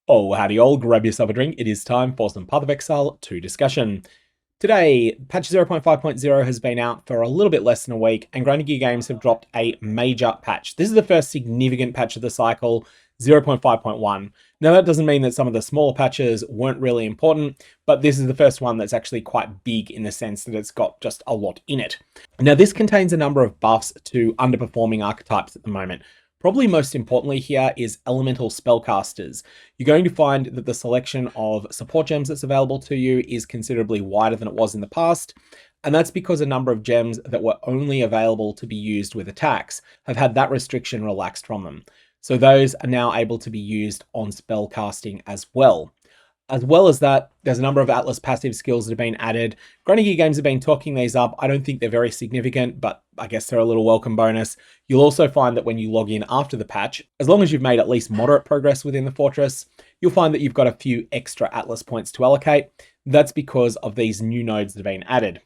Oh, howdy all, grab yourself a drink. It is time for some Path of Exile 2 discussion. Today, patch 0.5.0 has been out for a little bit less than a week, and Grinding Gear Games have dropped a major patch. This is the first significant patch of the cycle, 0.5.1. Now, that doesn't mean that some of the smaller patches weren't really important, but this is the first one that's actually quite big in the sense that it's got just a lot in it. Now, this contains a number of buffs to underperforming archetypes at the moment. Probably most importantly here is elemental spellcasters. You're going to find that the selection of support gems that's available to you is considerably wider than it was in the past, and that's because a number of gems that were only available to be used with attacks have had that restriction relaxed from them. So those are now able to be used on spellcasting as well. As well as that, there's a number of Atlas passive skills that have been added. Grinding Gear Games have been talking these up. I don't think they're very significant, but I guess they're a little welcome bonus. You'll also find that when you log in after the patch, as long as you've made at least moderate progress within the fortress, you'll find that you've got a few extra Atlas points to allocate. That's because of these new nodes that have been added.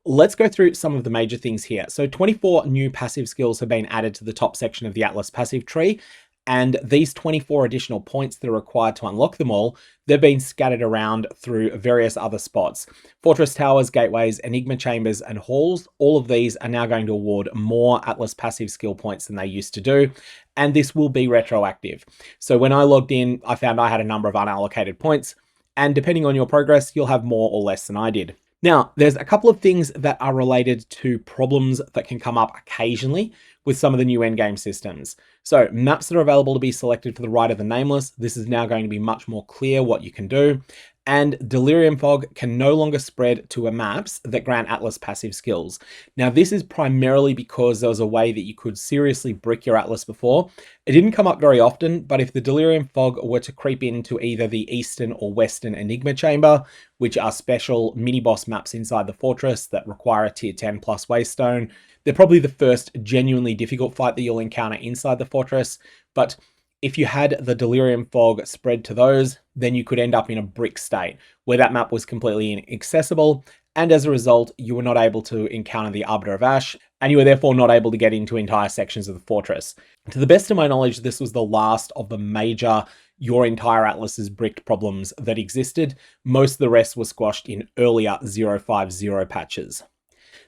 Let's go through some of the major things here. So 24 new passive skills have been added to the top section of the Atlas passive tree. And these 24 additional points that are required to unlock them all, they've been scattered around through various other spots. Fortress towers, gateways, enigma chambers, and halls, all of these are now going to award more Atlas passive skill points than they used to do. And this will be retroactive. So when I logged in, I found I had a number of unallocated points. And depending on your progress, you'll have more or less than I did. Now, there's a couple of things that are related to problems that can come up occasionally with some of the new endgame systems. So maps that are available to be selected for the Rite of the Nameless, this is now going to be much more clear what you can do. And Delirium Fog can no longer spread to maps that grant Atlas passive skills. Now, this is primarily because there was a way that you could seriously brick your Atlas before. It didn't come up very often, but if the Delirium Fog were to creep into either the Eastern or Western Enigma Chamber, which are special mini-boss maps inside the fortress that require a tier 10 plus Waystone, they're probably the first genuinely difficult fight that you'll encounter inside the fortress, but if you had the Delirium Fog spread to those, then you could end up in a brick state where that map was completely inaccessible, and as a result, you were not able to encounter the Arbiter of Ash, and you were therefore not able to get into entire sections of the fortress. To the best of my knowledge, this was the last of the major your entire Atlas is bricked problems that existed. Most of the rest was squashed in earlier 0.5.0 patches.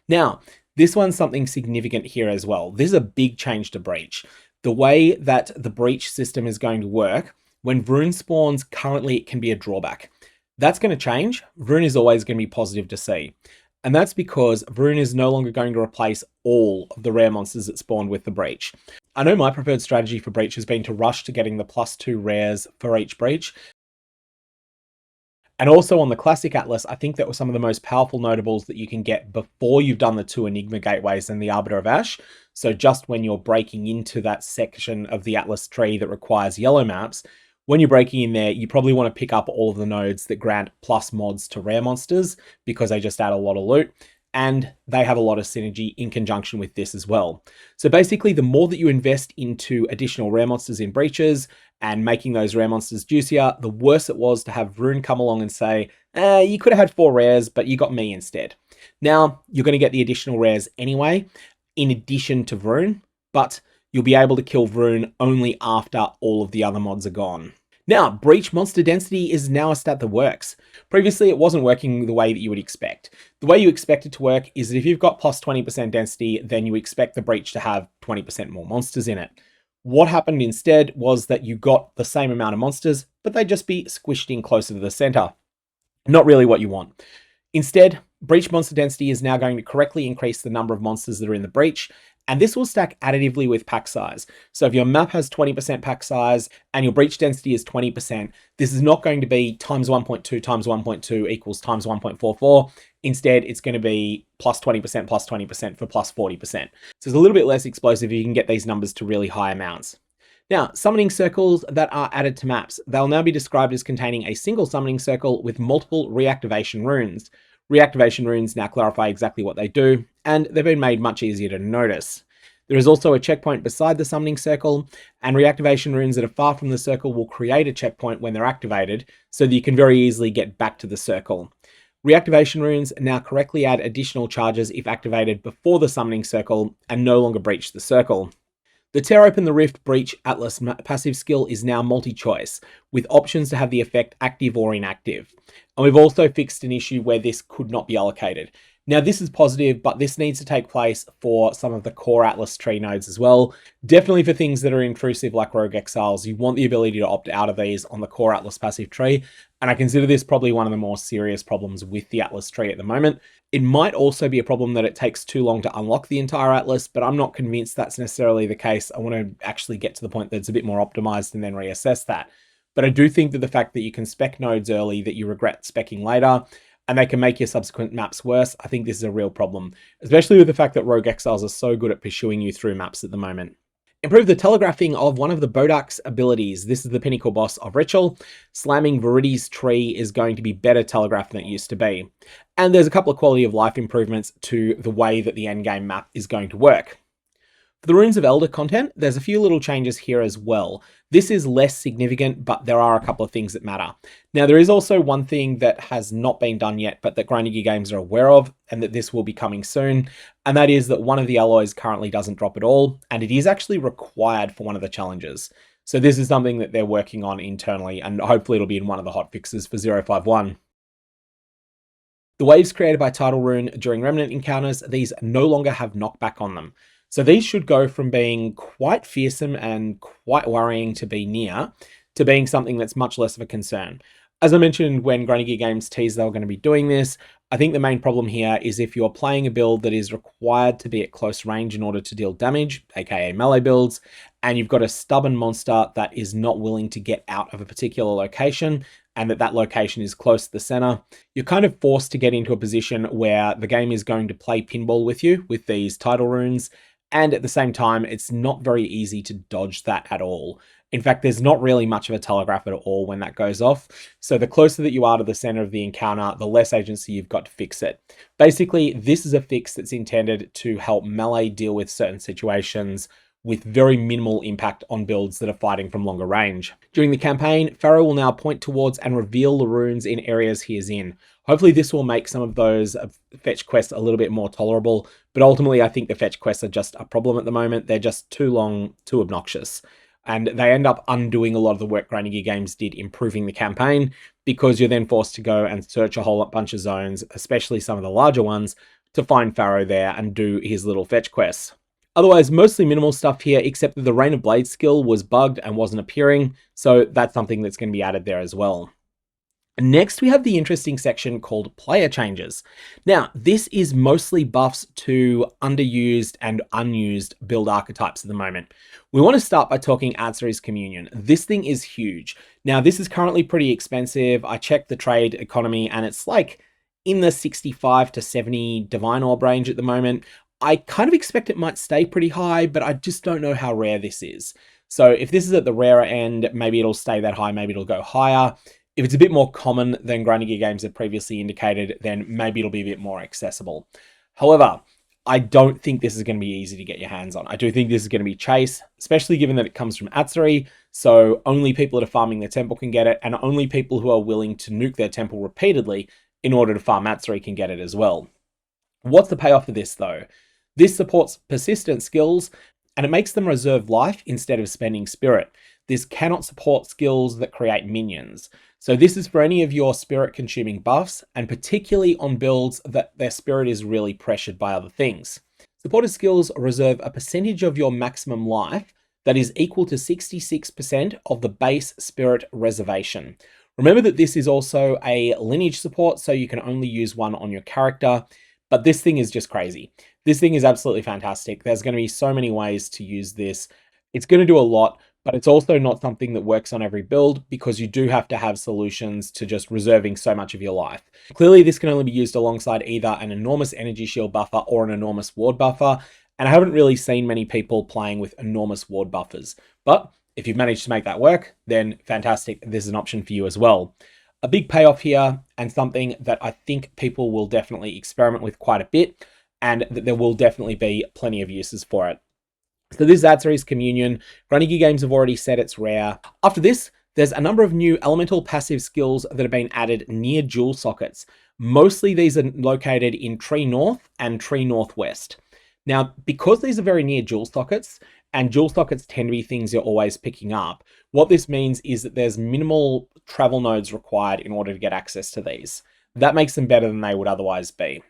Now, this one's something significant here as well. This is a big change to Breach. The way that the Breach system is going to work, when Vruun spawns, currently it can be a drawback. That's going to change. Vruun is always going to be positive to see. And that's because Vruun is no longer going to replace all of the rare monsters that spawned with the Breach. I know my preferred strategy for Breach has been to rush to getting the +2 rares for each Breach. And also on the Classic Atlas, I think that was some of the most powerful notables that you can get before you've done the 2 Enigma Gateways and the Arbiter of Ash. So just when you're breaking into that section of the Atlas tree that requires yellow maps, when you're breaking in there, you probably want to pick up all of the nodes that grant plus mods to rare monsters because they just add a lot of loot. And they have a lot of synergy in conjunction with this as well. So basically, the more that you invest into additional rare monsters in breaches and making those rare monsters juicier, the worse it was to have Vruun come along and say, you could have had 4 rares, but you got me instead. Now, you're going to get the additional rares anyway, in addition to Vruun, but you'll be able to kill Vruun only after all of the other mods are gone. Now, Breach Monster Density is now a stat that works. Previously, it wasn't working the way that you would expect. The way you expect it to work is that if you've got plus 20% density, then you expect the Breach to have 20% more monsters in it. What happened instead was that you got the same amount of monsters, but they'd just be squished in closer to the center. Not really what you want. Instead, Breach Monster Density is now going to correctly increase the number of monsters that are in the Breach, and this will stack additively with pack size. So if your map has 20% pack size and your breach density is 20%, this is not going to be times 1.2 times 1.2 equals times 1.44. Instead, it's going to be plus 20% for plus 40%. So it's a little bit less explosive if you can get these numbers to really high amounts. Now, summoning circles that are added to maps. They'll now be described as containing a single summoning circle with multiple reactivation runes. Reactivation runes now clarify exactly what they do, and they've been made much easier to notice. There is also a checkpoint beside the summoning circle, and reactivation runes that are far from the circle will create a checkpoint when they're activated, so that you can very easily get back to the circle. Reactivation runes now correctly add additional charges if activated before the summoning circle and no longer breach the circle. The Tear Open the Rift Breach Atlas passive skill is now multi-choice, with options to have the effect active or inactive. And we've also fixed an issue where this could not be allocated. Now this is positive, but this needs to take place for some of the core Atlas tree nodes as well. Definitely for things that are intrusive like Rogue Exiles, you want the ability to opt out of these on the core Atlas passive tree. And I consider this probably one of the more serious problems with the Atlas tree at the moment. It might also be a problem that it takes too long to unlock the entire Atlas, but I'm not convinced that's necessarily the case. I want to actually get to the point that it's a bit more optimized and then reassess that. But I do think that the fact that you can spec nodes early that you regret specking later, and they can make your subsequent maps worse, I think this is a real problem, especially with the fact that Rogue Exiles are so good at pursuing you through maps at the moment. Improve the telegraphing of one of the Bodach's abilities. This is the pinnacle boss of Ritual. Slamming Viridi's tree is going to be better telegraphed than it used to be. And there's a couple of quality of life improvements to the way that the endgame map is going to work. For the Runes of Elder content, there's a few little changes here as well. This is less significant, but there are a couple of things that matter. Now, there is also one thing that has not been done yet, but that Grinding Gear Games are aware of, and that this will be coming soon, and that is that one of the alloys currently doesn't drop at all, and it is actually required for one of the challenges. So this is something that they're working on internally, and hopefully it'll be in one of the hotfixes for 051. The waves created by Tidal Rune during Remnant encounters, these no longer have knockback on them. So these should go from being quite fearsome and quite worrying to be near, to being something that's much less of a concern. As I mentioned when Grinding Gear Games teased they were going to be doing this, I think the main problem here is if you're playing a build that is required to be at close range in order to deal damage, aka melee builds, and you've got a stubborn monster that is not willing to get out of a particular location, and that location is close to the center, you're kind of forced to get into a position where the game is going to play pinball with you with these Tidal Runes, and at the same time, it's not very easy to dodge that at all. In fact, there's not really much of a telegraph at all when that goes off. So the closer that you are to the center of the encounter, the less agency you've got to fix it. Basically, this is a fix that's intended to help melee deal with certain situations with very minimal impact on builds that are fighting from longer range. During the campaign, Pharaoh will now point towards and reveal the runes in areas he is in. Hopefully this will make some of those fetch quests a little bit more tolerable, but ultimately I think the fetch quests are just a problem at the moment. They're just too long, too obnoxious. And they end up undoing a lot of the work Grinding Gear Games did improving the campaign, because you're then forced to go and search a whole bunch of zones, especially some of the larger ones, to find Pharaoh there and do his little fetch quests. Otherwise, mostly minimal stuff here, except that the Rain of Blades skill was bugged and wasn't appearing, so that's something that's going to be added there as well. Next, we have the interesting section called Player Changes. Now, this is mostly buffs to underused and unused build archetypes at the moment. We want to start by talking Atziri's Communion. This thing is huge. Now, this is currently pretty expensive. I checked the trade economy, and it's like in the 65 to 70 Divine Orb range at the moment. I kind of expect it might stay pretty high, but I just don't know how rare this is. So if this is at the rarer end, maybe it'll stay that high, maybe it'll go higher. If it's a bit more common than Grinding Gear Games have previously indicated, then maybe it'll be a bit more accessible. However, I don't think this is going to be easy to get your hands on. I do think this is going to be Chase, especially given that it comes from Atziri, so only people that are farming their temple can get it, and only people who are willing to nuke their temple repeatedly in order to farm Atziri can get it as well. What's the payoff of this, though? This supports persistent skills, and it makes them reserve life instead of spending spirit. This cannot support skills that create minions. So this is for any of your spirit consuming buffs, and particularly on builds that their spirit is really pressured by other things. Supported skills reserve a percentage of your maximum life that is equal to 66% of the base spirit reservation. Remember that this is also a lineage support, so you can only use one on your character, but this thing is just crazy. This thing is absolutely fantastic. There's going to be so many ways to use this. It's going to do a lot, but it's also not something that works on every build, because you do have to have solutions to just reserving so much of your life. Clearly, this can only be used alongside either an enormous energy shield buffer or an enormous ward buffer, and I haven't really seen many people playing with enormous ward buffers. But if you've managed to make that work, then fantastic, this is an option for you as well. A big payoff here, and something that I think people will definitely experiment with quite a bit, and that there will definitely be plenty of uses for it. So this is Atziri's Communion. Grinding Gear Games have already said it's rare. After this, there's a number of new elemental passive skills that have been added near jewel sockets. Mostly these are located in Tree North and Tree Northwest. Now, because these are very near jewel sockets, and dual sockets tend to be things you're always picking up. What this means is that there's minimal travel nodes required in order to get access to these. That makes them better than they would otherwise be.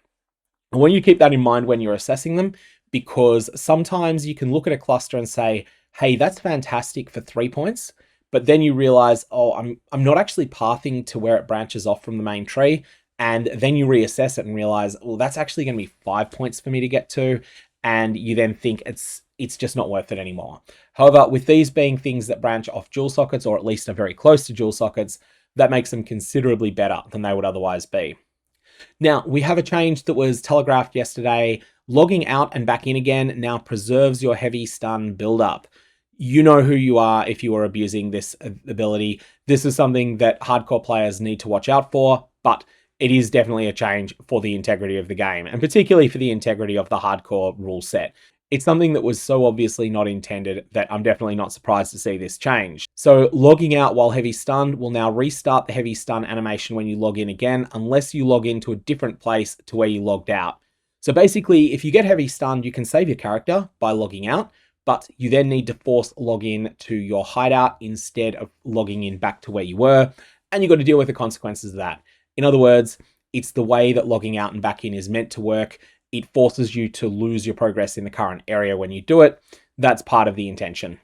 I want you to keep that in mind when you're assessing them, because sometimes you can look at a cluster and say, hey, that's fantastic for 3 points, but then you realize, oh, I'm not actually pathing to where it branches off from the main tree, and then you reassess it and realize, well, that's actually going to be 5 points for me to get to, and you then think it's just not worth it anymore. However, with these being things that branch off dual sockets, or at least are very close to dual sockets, that makes them considerably better than they would otherwise be. Now, we have a change that was telegraphed yesterday. Logging out and back in again now preserves your heavy stun build-up. You know who you are if you are abusing this ability. This is something that hardcore players need to watch out for, but it is definitely a change for the integrity of the game, and particularly for the integrity of the hardcore rule set. It's something that was so obviously not intended that I'm definitely not surprised to see this change. So logging out while heavy stunned will now restart the heavy stun animation when you log in again, unless you log into a different place to where you logged out. So basically, if you get heavy stunned, you can save your character by logging out, but you then need to force log in to your hideout instead of logging in back to where you were, and you've got to deal with the consequences of that. In other words, it's the way that logging out and back in is meant to work. It forces you to lose your progress in the current area when you do it. That's part of the intention.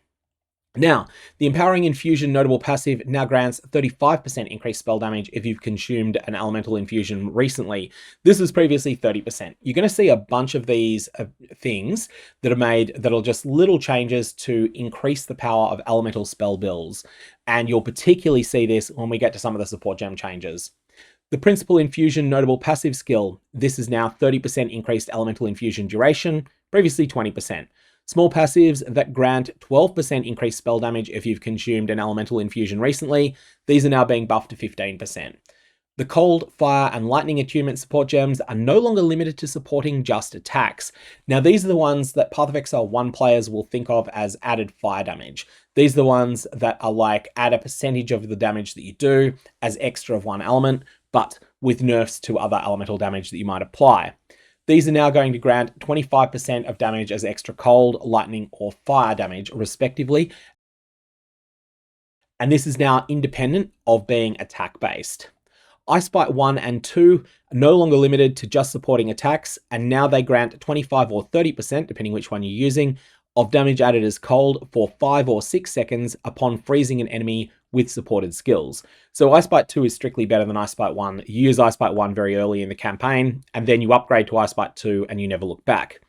Now, the Empowering Infusion notable passive now grants 35% increased spell damage if you've consumed an elemental infusion recently. This was previously 30%. You're going to see a bunch of these things that are made that are just little changes to increase the power of elemental spell builds. And you'll particularly see this when we get to some of the support gem changes. The Principal Infusion notable passive skill. This is now 30% increased elemental infusion duration, previously 20%. Small passives that grant 12% increased spell damage if you've consumed an elemental infusion recently. These are now being buffed to 15%. The Cold, Fire, and Lightning Attunement support gems are no longer limited to supporting just attacks. Now, these are the ones that Path of Exile 1 players will think of as added fire damage. These are the ones that are like add a percentage of the damage that you do as extra of one element, but with nerfs to other elemental damage that you might apply. These are now going to grant 25% of damage as extra cold, lightning, or fire damage, respectively. And this is now independent of being attack-based. Ice Bite 1 and 2 are no longer limited to just supporting attacks, and now they grant 25 or 30%, depending which one you're using, of damage added as cold for 5 or 6 seconds upon freezing an enemy with supported skills. So Ice Bite 2 is strictly better than Ice Bite 1. You use Ice Bite 1 very early in the campaign, and then you upgrade to Ice Bite 2 and you never look back.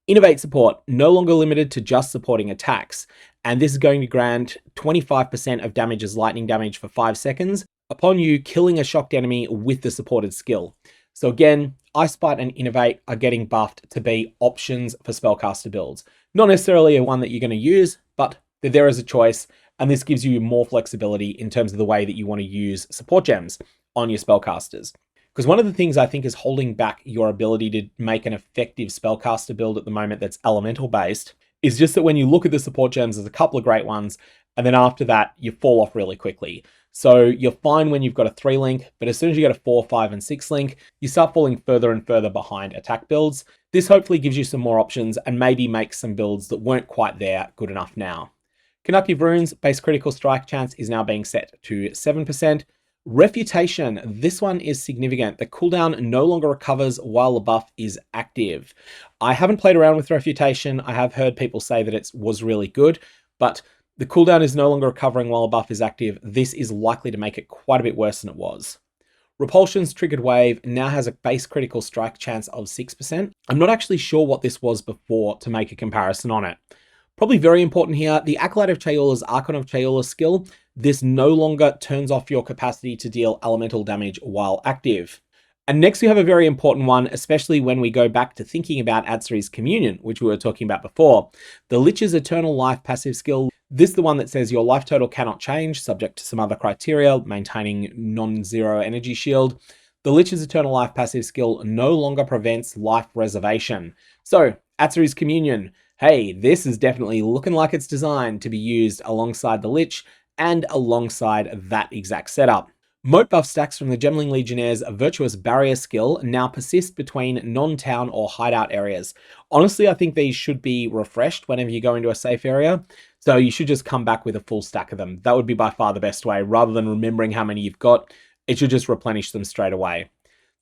Innovate support, no longer limited to just supporting attacks, and this is going to grant 25% of damage as lightning damage for 5 seconds upon you killing a shocked enemy with the supported skill. So again, Ice Bite and Innovate are getting buffed to be options for spellcaster builds. Not necessarily a one that you're going to use, but they're there as a choice, and this gives you more flexibility in terms of the way that you want to use support gems on your spellcasters. Because one of the things I think is holding back your ability to make an effective spellcaster build at the moment that's elemental based is just that when you look at the support gems, there's a couple of great ones, and then after that, you fall off really quickly. So you're fine when you've got a 3 link, but as soon as you get a 4, 5, and 6 link, you start falling further and further behind attack builds. This hopefully gives you some more options and maybe makes some builds that weren't quite there good enough now. Conductive Vruun's base critical strike chance is now being set to 7%. Refutation, this one is significant. The cooldown no longer recovers while the buff is active. I haven't played around with Refutation. I have heard people say that it was really good, but the cooldown is no longer recovering while a buff is active. This is likely to make it quite a bit worse than it was. Repulsion's Triggered Wave now has a base critical strike chance of 6%. I'm not actually sure what this was before to make a comparison on it. Probably very important here, the Acolyte of Chayula's Archon of Chayula skill, this no longer turns off your capacity to deal elemental damage while active. And next we have a very important one, especially when we go back to thinking about Atziri's Communion, which we were talking about before. The Lich's Eternal Life passive skill, this is the one that says your life total cannot change, subject to some other criteria, maintaining non-zero energy shield. The Lich's Eternal Life passive skill no longer prevents life reservation. So, Atziri's Communion, hey, this is definitely looking like it's designed to be used alongside the Lich and alongside that exact setup. Moat buff stacks from the Gemling Legionnaire's Virtuous Barrier skill now persist between non-town or hideout areas. Honestly, I think these should be refreshed whenever you go into a safe area, so you should just come back with a full stack of them. That would be by far the best way, rather than remembering how many you've got. It should just replenish them straight away.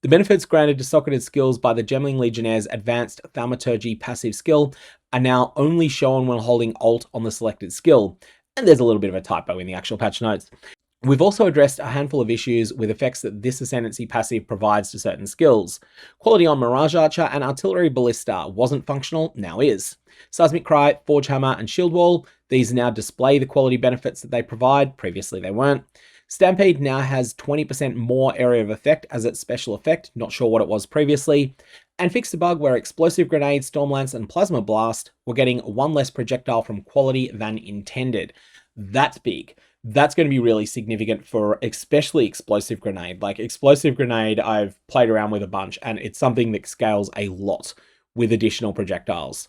The benefits granted to socketed skills by the Gemling Legionnaire's Advanced Thaumaturgy passive skill are now only shown when holding Alt on the selected skill, and there's a little bit of a typo in the actual patch notes. We've also addressed a handful of issues with effects that this Ascendancy passive provides to certain skills. Quality on Mirage Archer and Artillery Ballista wasn't functional, now is. Seismic Cry, Forge Hammer, and Shield Wall, these now display the quality benefits that they provide, previously they weren't. Stampede now has 20% more area of effect as its special effect, not sure what it was previously, and fixed a bug where Explosive Grenade, Stormlance, and Plasma Blast were getting one less projectile from quality than intended. That's big. That's going to be really significant for especially Explosive Grenade. Like Explosive Grenade, I've played around with a bunch, and it's something that scales a lot with additional projectiles.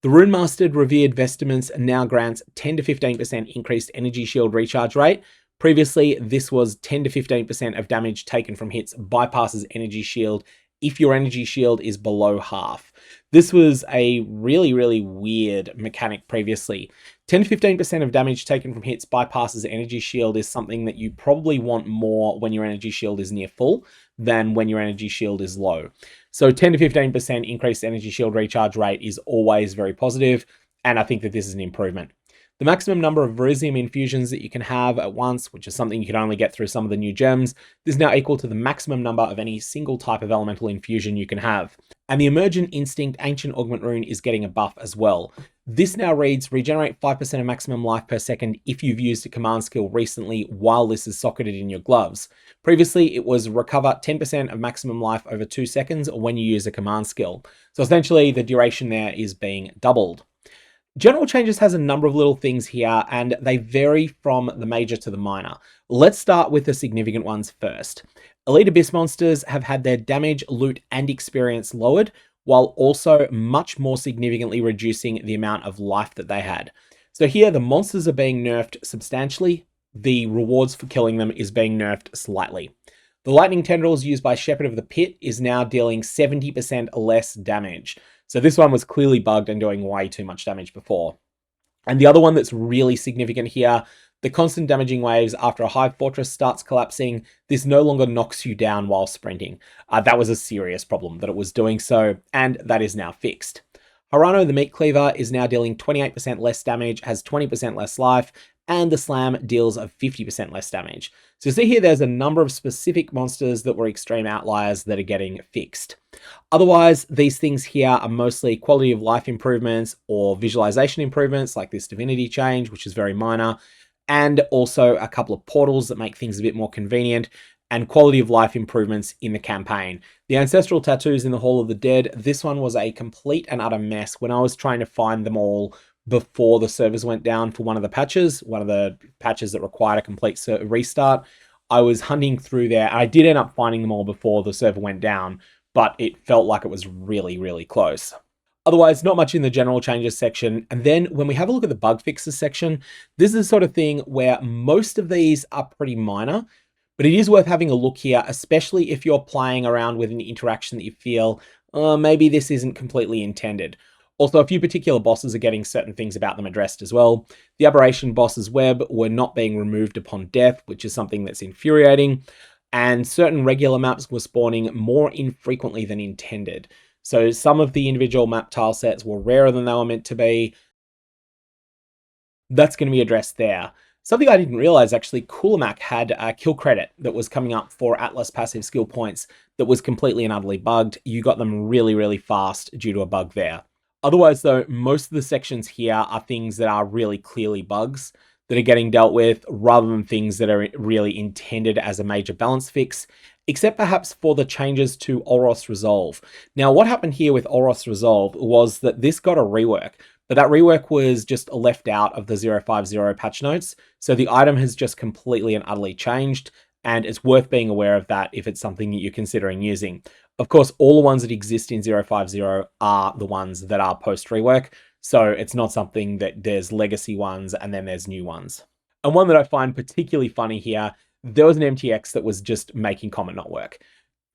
The Rune Mastered Revered Vestments now grants 10 to 15% increased energy shield recharge rate. Previously, this was 10 to 15% of damage taken from hits bypasses energy shield if your energy shield is below half. This was a really, really weird mechanic previously. 10 to 15% of damage taken from hits bypasses energy shield is something that you probably want more when your energy shield is near full than when your energy shield is low. So 10 to 15% increased energy shield recharge rate is always very positive, and I think that this is an improvement. The maximum number of Vruun infusions that you can have at once, which is something you can only get through some of the new gems, is now equal to the maximum number of any single type of elemental infusion you can have. And the Emergent Instinct Ancient Augment Rune is getting a buff as well. This now reads, regenerate 5% of maximum life per second if you've used a command skill recently while this is socketed in your gloves. Previously, it was recover 10% of maximum life over 2 seconds when you use a command skill. So essentially, the duration there is being doubled. General Changes has a number of little things here, and they vary from the major to the minor. Let's start with the significant ones first. Elite Abyss monsters have had their damage, loot, and experience lowered, while also much more significantly reducing the amount of life that they had. So here, the monsters are being nerfed substantially. The rewards for killing them is being nerfed slightly. The Lightning Tendrils used by Shepherd of the Pit is now dealing 70% less damage. So this one was clearly bugged and doing way too much damage before. And the other one that's really significant here, the constant damaging waves after a Hive Fortress starts collapsing, this no longer knocks you down while sprinting. That was a serious problem that it was doing so, and that is now fixed. Harano the Meat Cleaver is now dealing 28% less damage, has 20% less life, and the Slam deals of 50% less damage. So see here, there's a number of specific monsters that were extreme outliers that are getting fixed. Otherwise, these things here are mostly quality of life improvements or visualization improvements, like this Divinity change, which is very minor, and also a couple of portals that make things a bit more convenient, and quality of life improvements in the campaign. The Ancestral Tattoos in the Hall of the Dead, this one was a complete and utter mess when I was trying to find them all before the servers went down for one of the patches that required a complete restart. I was hunting through there. I did end up finding them all before the server went down, but it felt like it was really, really close. Otherwise, not much in the general changes section. And then when we have a look at the bug fixes section, this is the sort of thing where most of these are pretty minor, but it is worth having a look here, especially if you're playing around with an interaction that you feel, maybe this isn't completely intended. Also, a few particular bosses are getting certain things about them addressed as well. The Aberration boss's web were not being removed upon death, which is something that's infuriating. And certain regular maps were spawning more infrequently than intended. So some of the individual map tile sets were rarer than they were meant to be. That's going to be addressed there. Something I didn't realize, actually, Coolamac had a kill credit that was coming up for Atlas passive skill points that was completely and utterly bugged. You got them really, really fast due to a bug there. Otherwise, though, most of the sections here are things that are really clearly bugs that are getting dealt with rather than things that are really intended as a major balance fix, except perhaps for the changes to Olros Resolve. Now, what happened here with Olros Resolve was that this got a rework, but that rework was just left out of the 050 patch notes. So the item has just completely and utterly changed, and it's worth being aware of that if it's something that you're considering using. Of course, all the ones that exist in 050 are the ones that are post-rework, so it's not something that there's legacy ones and then there's new ones. And one that I find particularly funny here, there was an MTX that was just making Comet not work.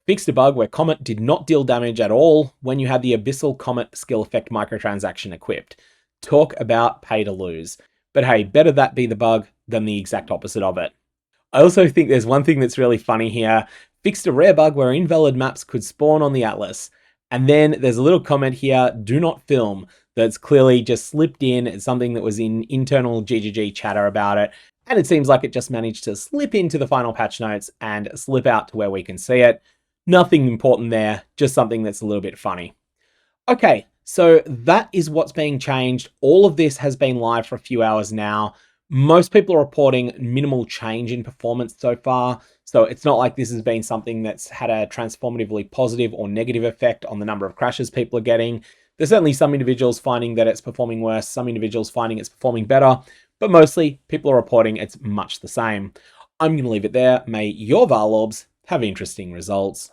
Fixed a bug where Comet did not deal damage at all when you had the Abyssal Comet skill effect microtransaction equipped. Talk about pay to lose. But hey, better that be the bug than the exact opposite of it. I also think there's one thing that's really funny here. Fixed a rare bug where invalid maps could spawn on the Atlas. And then there's a little comment here, do not film, that's clearly just slipped in. It's something that was in internal GGG chatter about it. And it seems like it just managed to slip into the final patch notes and slip out to where we can see it. Nothing important there, just something that's a little bit funny. Okay, so that is what's being changed. All of this has been live for a few hours now. Most people are reporting minimal change in performance so far, so it's not like this has been something that's had a transformatively positive or negative effect on the number of crashes people are getting. There's certainly some individuals finding that it's performing worse, some individuals finding it's performing better, but mostly people are reporting it's much the same. I'm going to leave it there. May your Varlorbs have interesting results.